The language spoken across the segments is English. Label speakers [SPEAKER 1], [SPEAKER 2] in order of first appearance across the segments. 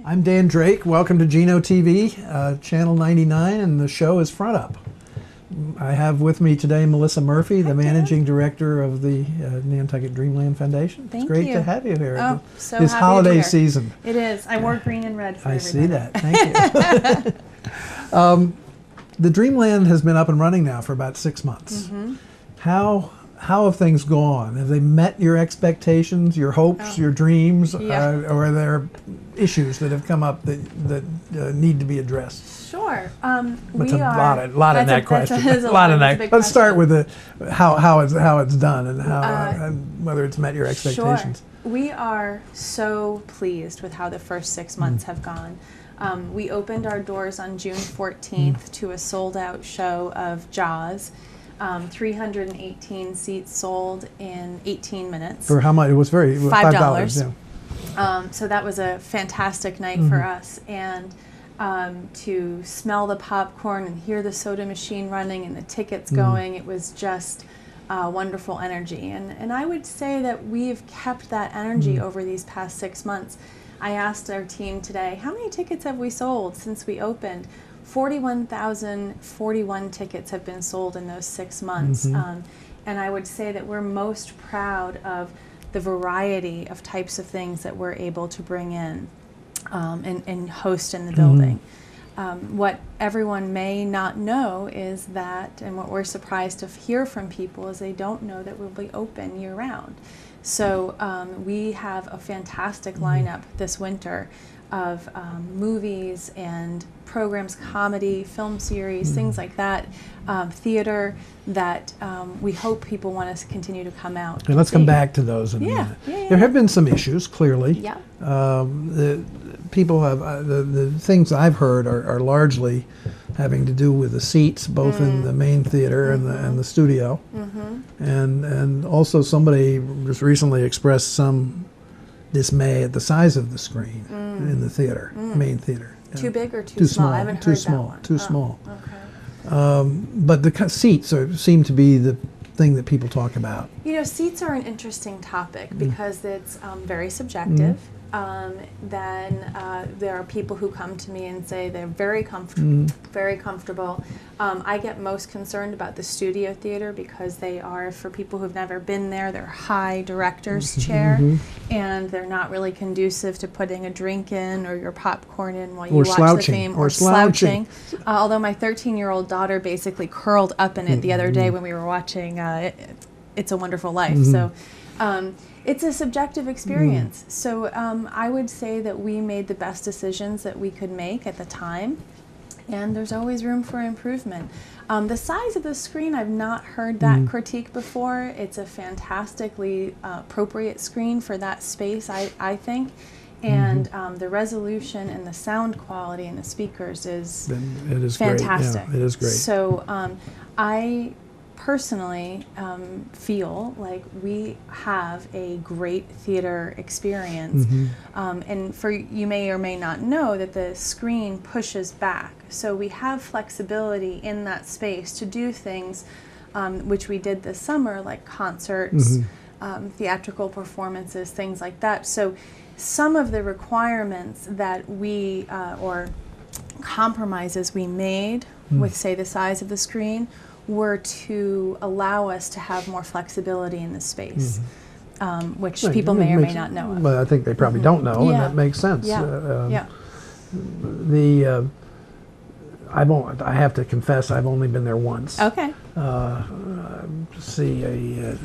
[SPEAKER 1] I'm Dan Drake. Welcome to Geno TV, Channel 99, and the show is Front Up. I have with me today MilissaMurphy, the managing director of the Nantucket Dreamland Foundation.
[SPEAKER 2] Thank
[SPEAKER 1] it's great
[SPEAKER 2] you.
[SPEAKER 1] to have you here.
[SPEAKER 2] Oh, so
[SPEAKER 1] this
[SPEAKER 2] happy
[SPEAKER 1] holiday
[SPEAKER 2] to be here.
[SPEAKER 1] season.
[SPEAKER 2] It is. I wore green and red for
[SPEAKER 1] I
[SPEAKER 2] everybody.
[SPEAKER 1] see that. Thank you. The Dreamland has been up and running now for about 6 months.
[SPEAKER 2] Mm-hmm.
[SPEAKER 1] How have things gone? Have they met your expectations, your hopes, your dreams,
[SPEAKER 2] Yeah.
[SPEAKER 1] or are there issues that have come up that need to be addressed?
[SPEAKER 2] Sure.
[SPEAKER 1] That's a lot in that question.
[SPEAKER 2] A lot in that.
[SPEAKER 1] Let's start with how it's done and how and whether it's met your expectations.
[SPEAKER 2] Sure. We are so pleased with how the first 6 months have gone. We opened our doors on June 14th to a sold-out show of Jaws. 318 seats sold in 18 minutes.
[SPEAKER 1] For how much? It was $5. Yeah.
[SPEAKER 2] So that was a fantastic night for us, and to smell the popcorn and hear the soda machine running and the tickets going, it was just wonderful energy. And I would say that we've kept that energy over these past 6 months. I asked our team today, how many tickets have we sold since we opened? 41,041 tickets have been sold in those 6 months. And I would say that we're most proud of the variety of types of things that we're able to bring in and host in the building. What everyone may not know is that, and what we're surprised to hear from people is they don't know that we'll be open year-round. So we have a fantastic lineup this winter of movies and programs, comedy, film series, things like that, theater, that we hope people want to continue to come out.
[SPEAKER 1] And let's come back to those in a minute.
[SPEAKER 2] Yeah.
[SPEAKER 1] There have been some issues, clearly.
[SPEAKER 2] Yeah.
[SPEAKER 1] The people have, the things I've heard are largely having to do with the seats, both in the main theater and the studio. And also somebody just recently expressed some dismay at the size of the screen in the theater, main theater.
[SPEAKER 2] Too big or too small? I haven't heard that one.
[SPEAKER 1] Too small.
[SPEAKER 2] Okay.
[SPEAKER 1] But the seats seem to be the thing that people talk about.
[SPEAKER 2] You know, seats are an interesting topic because it's very subjective. Then there are people who come to me and say they're very comfortable. I get most concerned about the studio theater because they are, for people who've never been there, they're high director's chair, and they're not really conducive to putting a drink in or your popcorn in while you watch the film, or slouching. Although my 13-year-old daughter basically curled up in it the other day when we were watching It's a Wonderful Life. So it's a subjective experience. So I would say that we made the best decisions that we could make at the time, and there's always room for improvement. The size of the screen, I've not heard that critique before. It's a fantastically appropriate screen for that space, I think. And the resolution and the sound quality and the speakers is fantastic.
[SPEAKER 1] Great. Yeah, it is great.
[SPEAKER 2] So I personally feel like we have a great theater experience. And you may or may not know that the screen pushes back. So we have flexibility in that space to do things which we did this summer, like concerts, theatrical performances, things like that. So some of the requirements that we, or compromises we made with, say, the size of the screen, were to allow us to have more flexibility in the space, which people may or may not know of.
[SPEAKER 1] Well, I think they probably don't know, and that makes sense. I have to confess, I've only been there once.
[SPEAKER 2] Okay.
[SPEAKER 1] To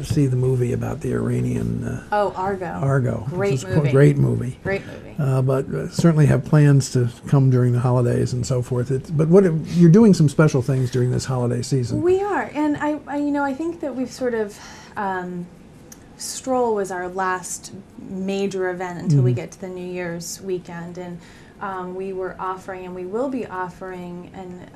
[SPEAKER 1] see the movie about the Iranian.
[SPEAKER 2] Argo.
[SPEAKER 1] Argo.
[SPEAKER 2] Great movie.
[SPEAKER 1] Great movie.
[SPEAKER 2] Great movie.
[SPEAKER 1] But certainly have plans to come during the holidays and so forth. But you're doing some special things during this holiday season.
[SPEAKER 2] We are, and I think that we've sort of. Stroll was our last major event until we get to the New Year's weekend, and we were offering, and we will be offering, and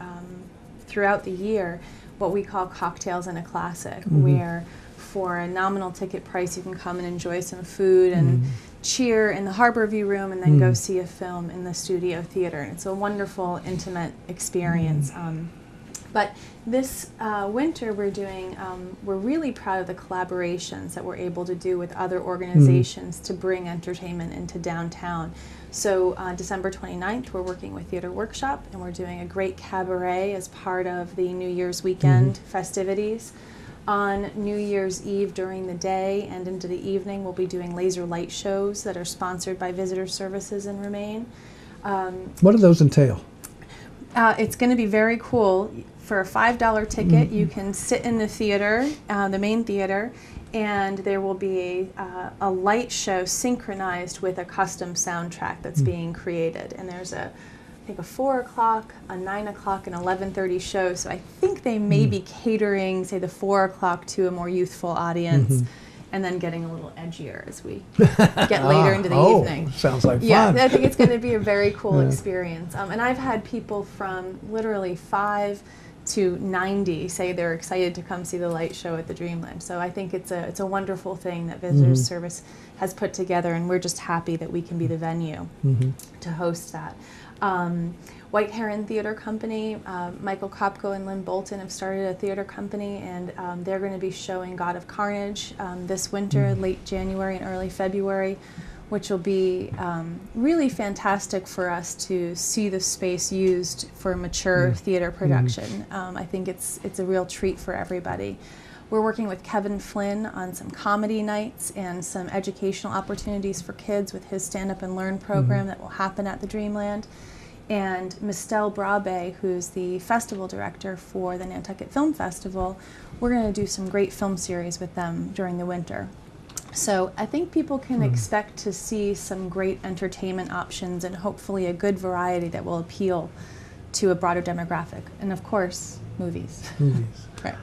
[SPEAKER 2] throughout the year, what we call Cocktails and a Classic, where for a nominal ticket price you can come and enjoy some food and cheer in the Harbor View Room, and then go see a film in the studio theater. And it's a wonderful, intimate experience. But this winter we're really proud of the collaborations that we're able to do with other organizations to bring entertainment into downtown. So December 29th, we're working with Theater Workshop, and we're doing a great cabaret as part of the New Year's weekend festivities. On New Year's Eve during the day and into the evening, we'll be doing laser light shows that are sponsored by Visitor Services in Remain.
[SPEAKER 1] What do those entail?
[SPEAKER 2] It's going to be very cool. For a $5 ticket, you can sit in the theater, the main theater, and there will be a light show synchronized with a custom soundtrack that's being created. And there's I think a 4 o'clock, a 9 o'clock, and 11:30 show. So I think they may be catering, say, the 4 o'clock to a more youthful audience, and then getting a little edgier as we get later into the evening.
[SPEAKER 1] Sounds like fun.
[SPEAKER 2] Yeah, I think it's going to be a very cool experience. And I've had people from literally 5 to 90 say they're excited to come see the light show at the Dreamland. So I think it's a wonderful thing that Visitors Service has put together, and we're just happy that we can be the venue to host that. White Heron Theater Company, Michael Kopko and Lynn Bolton have started a theater company, and they're going to be showing God of Carnage this winter, late January and early February, which will be really fantastic for us to see the space used for mature theater production. I think it's a real treat for everybody. We're working with Kevin Flynn on some comedy nights and some educational opportunities for kids with his Stand Up and Learn program that will happen at the Dreamland. And Mistel Brabe, who's the festival director for the Nantucket Film Festival, we're going to do some great film series with them during the winter. So I think people can expect to see some great entertainment options and hopefully a good variety that will appeal to a broader demographic. And of course, movies. Right.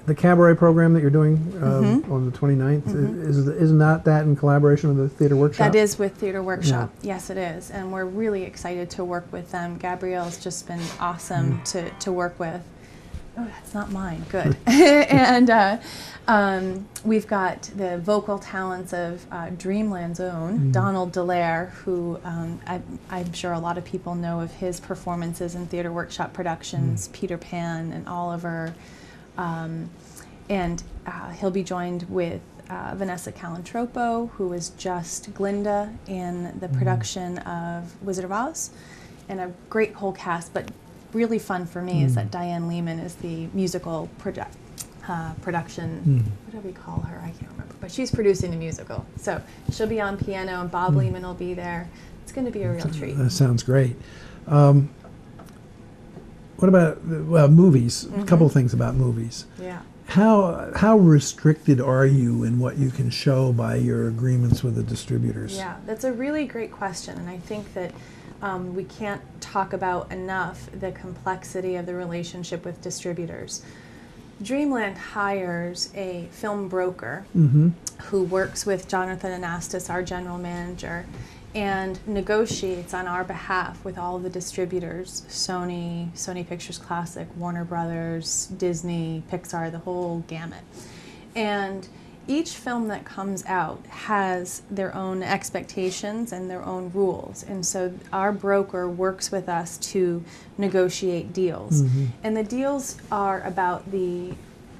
[SPEAKER 1] The cabaret program that you're doing on the 29th, isn't that in collaboration with the Theater Workshop?
[SPEAKER 2] That is with Theater Workshop. Yes, it is. And we're really excited to work with them. Gabrielle's just been awesome to work with. Oh, that's not mine. Good. And we've got the vocal talents of Dreamland's own, Donald Dallaire, who I'm sure a lot of people know of his performances in Theater Workshop productions, Peter Pan and Oliver. And he'll be joined with Vanessa Calantropo, who was just Glinda in the production of Wizard of Oz, and a great whole cast. But really fun for me is that Diane Lehman is the musical production. What do we call her? I can't remember. But she's producing the musical. So she'll be on piano, and Bob Lehman will be there. It's going to be a real treat.
[SPEAKER 1] That sounds great. What about movies? A couple of things about movies.
[SPEAKER 2] Yeah.
[SPEAKER 1] How restricted are you in what you can show by your agreements with the distributors?
[SPEAKER 2] Yeah, that's a really great question, and I think that we can't talk about enough the complexity of the relationship with distributors. Dreamland hires a film broker who works with Jonathan Anastas, our general manager, and negotiates on our behalf with all of the distributors, Sony Pictures Classic, Warner Brothers, Disney, Pixar, the whole gamut. And each film that comes out has their own expectations and their own rules. And so our broker works with us to negotiate deals. And the deals are about the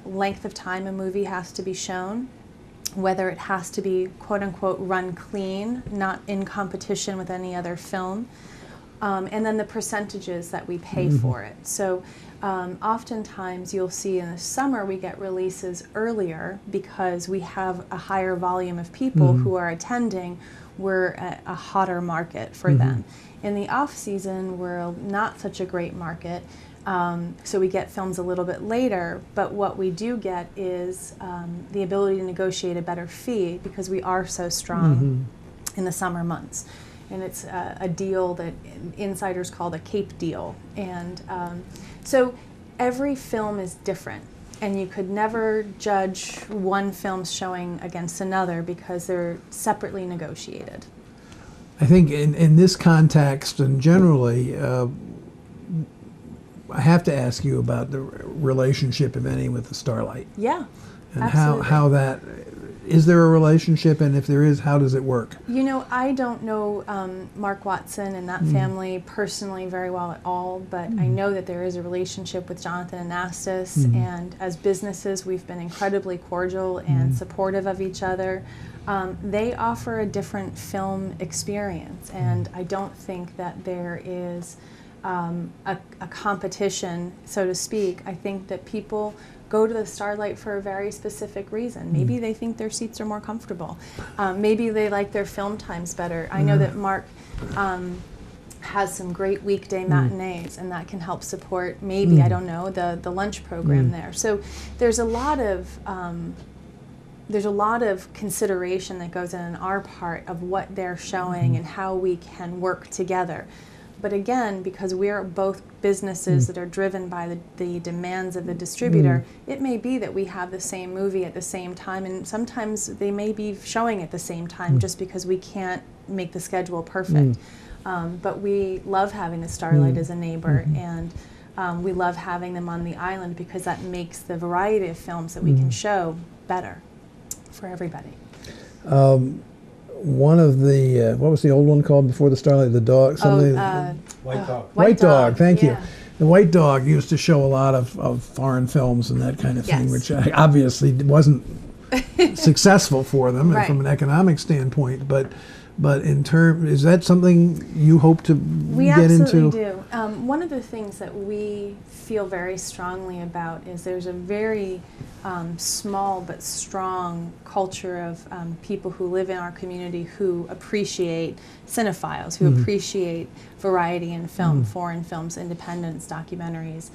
[SPEAKER 2] length of time a movie has to be shown, whether it has to be quote-unquote run clean, not in competition with any other film, and then the percentages that we pay for it. So oftentimes you'll see in the summer we get releases earlier because we have a higher volume of people who are attending. We're a hotter market for them. In the off-season, we're not such a great market, so we get films a little bit later, but what we do get is the ability to negotiate a better fee because we are so strong in the summer months. And it's a deal that insiders call the Cape deal. And so every film is different, and you could never judge one film's showing against another because they're separately negotiated.
[SPEAKER 1] I think in this context and generally, I have to ask you about the relationship, if any, with the Starlight.
[SPEAKER 2] Yeah.
[SPEAKER 1] And
[SPEAKER 2] Absolutely.
[SPEAKER 1] how that, is there a relationship, and if there is, how does it work?
[SPEAKER 2] You know, I don't know Mark Watson and that family personally very well at all, but I know that there is a relationship with Jonathan Anastas, and as businesses, we've been incredibly cordial and supportive of each other. They offer a different film experience, and I don't think that there is a competition, so to speak. I think that people go to the Starlight for a very specific reason. Maybe they think their seats are more comfortable. Maybe they like their film times better. I know that Mark has some great weekday matinees, and that can help support maybe, I don't know, the lunch program there. So there's a lot of consideration that goes in on our part of what they're showing and how we can work together. But again, because we are both businesses that are driven by the demands of the distributor, it may be that we have the same movie at the same time, and sometimes they may be showing at the same time just because we can't make the schedule perfect. But we love having the Starlight as a neighbor, and we love having them on the island because that makes the variety of films that we can show better for everybody.
[SPEAKER 1] One of the, what was the old one called before the Starlight? The dog?
[SPEAKER 3] White Dog.
[SPEAKER 1] White Dog, thank you.
[SPEAKER 2] Yeah.
[SPEAKER 1] The White Dog used to show a lot of foreign films and that kind of thing,
[SPEAKER 2] Yes.
[SPEAKER 1] which obviously wasn't successful for them
[SPEAKER 2] Right.
[SPEAKER 1] from an economic standpoint. But in terms, is that something you hope to
[SPEAKER 2] We
[SPEAKER 1] get
[SPEAKER 2] absolutely
[SPEAKER 1] into?
[SPEAKER 2] do. One of the things that we feel very strongly about is there's a very small but strong culture of people who live in our community who appreciate cinephiles, who appreciate variety in film, foreign films, independents, documentaries.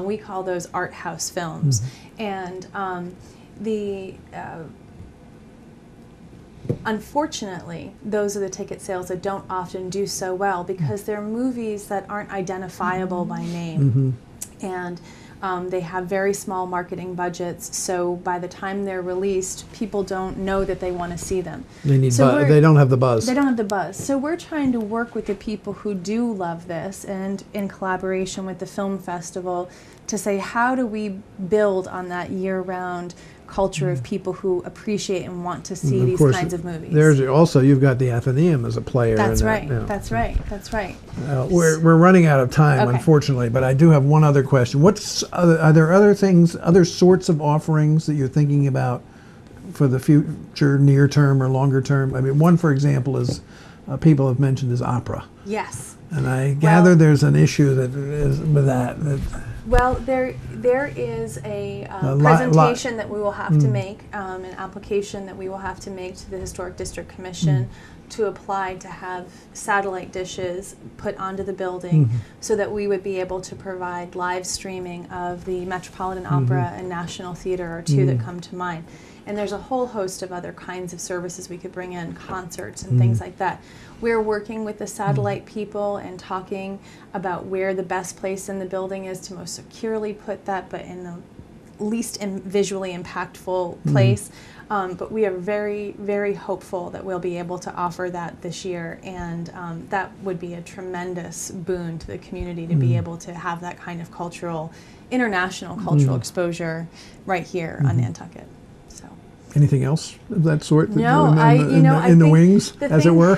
[SPEAKER 2] We call those Arthouse Films. And unfortunately, those are the ticket sales that don't often do so well because they're movies that aren't identifiable by name. And they have very small marketing budgets, so by the time they're released, people don't know that they want to see them.
[SPEAKER 1] They need
[SPEAKER 2] So
[SPEAKER 1] they don't have the buzz.
[SPEAKER 2] They don't have the buzz. So we're trying to work with the people who do love this, and in collaboration with the film festival, to say how do we build on that year-round culture of people who appreciate and want to see these kinds of movies.
[SPEAKER 1] There's also, you've got the Athenaeum as a player.
[SPEAKER 2] That's
[SPEAKER 1] in that,
[SPEAKER 2] right.
[SPEAKER 1] yeah.
[SPEAKER 2] That's right. That's right.
[SPEAKER 1] We're running out of time,
[SPEAKER 2] Okay.
[SPEAKER 1] unfortunately, but I do have one other question. Are there other things, other sorts of offerings that you're thinking about for the future, near term or longer term? I mean, one, for example, is people have mentioned is opera.
[SPEAKER 2] Yes.
[SPEAKER 1] And I gather there's an issue that is with that.
[SPEAKER 2] Well, there is a presentation that we will have to make, an application that we will have to make to the Historic District Commission to apply to have satellite dishes put onto the building so that we would be able to provide live streaming of the Metropolitan Opera and National Theater are two that come to mind. And there's a whole host of other kinds of services we could bring in, concerts and things like that. We're working with the satellite people and talking about where the best place in the building is to most securely put that, but in the least visually impactful place. But we are very, very hopeful that we'll be able to offer that this year, and that would be a tremendous boon to the community to be able to have that kind of international cultural exposure right here on Nantucket. So.
[SPEAKER 1] Anything else of that sort?
[SPEAKER 2] No,
[SPEAKER 1] in the wings, as it were.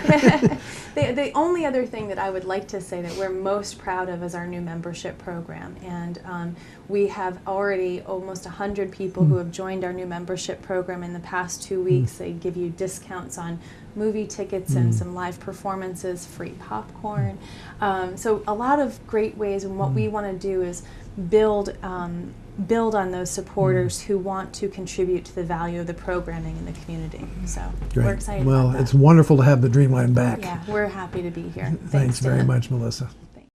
[SPEAKER 2] The only other thing that I would like to say that we're most proud of is our new membership program, and we have already almost 100 people who have joined our new membership program in the past 2 weeks. They give you discounts on movie tickets and some live performances, free popcorn. So a lot of great ways, and what we want to do is build on those supporters who want to contribute to the value of the programming in the community. So we're excited about that.
[SPEAKER 1] Well, it's wonderful to have the Dreamland back.
[SPEAKER 2] Yeah, we're happy to be here.
[SPEAKER 1] Thanks very
[SPEAKER 2] Dan.
[SPEAKER 1] much, Melissa.